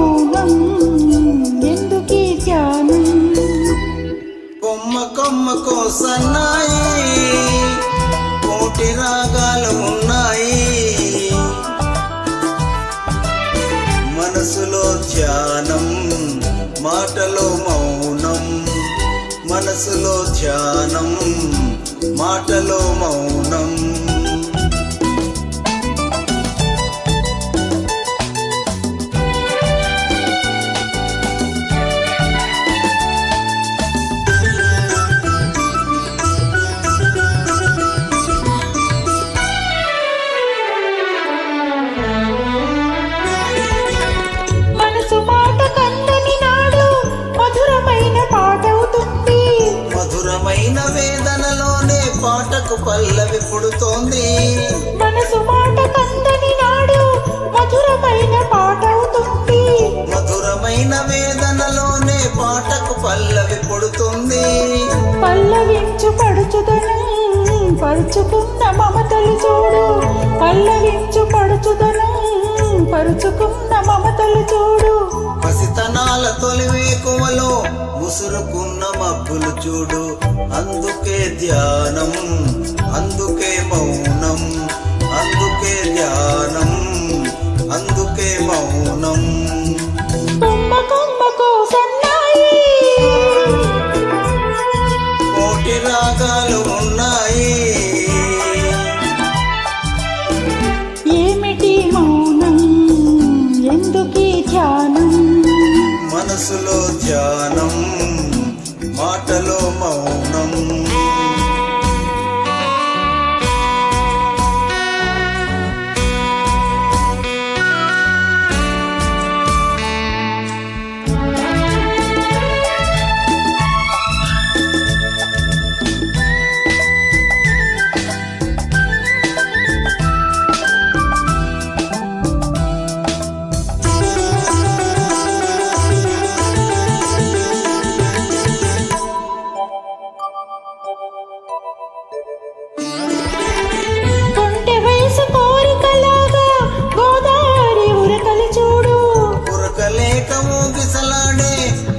మౌనం ఎందుకీ ధ్యానం కొమ్మ కొమ్మకో సన్నాయి కోటి రాగాలు ఉన్నాయి మనసులో ధ్యానం మాటలో మౌనం మనసులో ధ్యానం మాటలో మౌనం మధురమైన వేదనలోనే పాటకు పల్లవి పుడుతోంది మనసు మాట కందని నాడు మధురమైన పాట అవుతుంది మధురమైన వేదనలోనే పాటకు పల్లవి పుడుతుంది పల్లవించు పడుచుదనం పరుచుకున్న మమతలు చూడు పల్లవించు పడుచుదనం పరుచుకున్న మమతలు చూడు పసితనాల తొలివేకువలో ముసురుకున్న మబ్బులు చూడు అందుకే ధ్యానం అందుకే మౌనం అందుకే ధ్యానం అందుకే మౌనం కొమ్మ కొమ్మకో సన్నాయి కోటి రాగాలు ఉన్నాయి ఏమిటి మౌనం ఎందుకీ ధ్యానం మనసులో ధ్యానం మాటలో మౌనం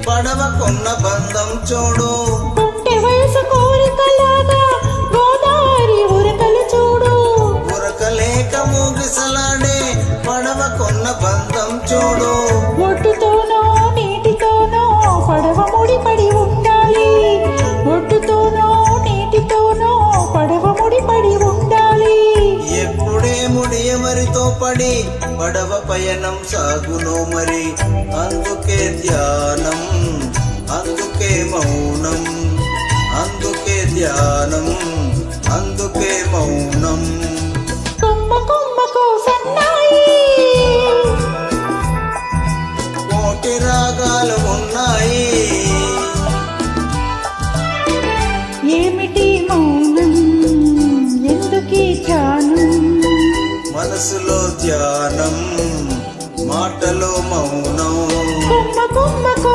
పడవకున్న బంధం చూడు పుట్టే వయసు కోరికలాగా గోదావరి ఉరకలు చూడు ఉరకలేక మూగిసలాడే పడవకున్న బంధం చూడు ఒడ్డుతోనో నీటితోనో పడవ ముడిపడి ఉండాలి ఒడ్డుతోనో నీటితోనో పడవ ముడిపడి ఉండాలి ఎప్పుడే ముడి ఎవరితో పడి పడవ పయనం సాగునో మరి అందుకే ధ్యానం అందుకే మౌనం అందుకే ధ్యానం అందుకే మౌనం కొమ్మ కొమ్మకో సన్నాయి కోటి రాగాలు ఉన్నాయి ఏమిటి మౌనం ఎందుకీ ధ్యానం మనసులో ధ్యానం మాటలో మౌనం కొమ్మ కొమ్మకో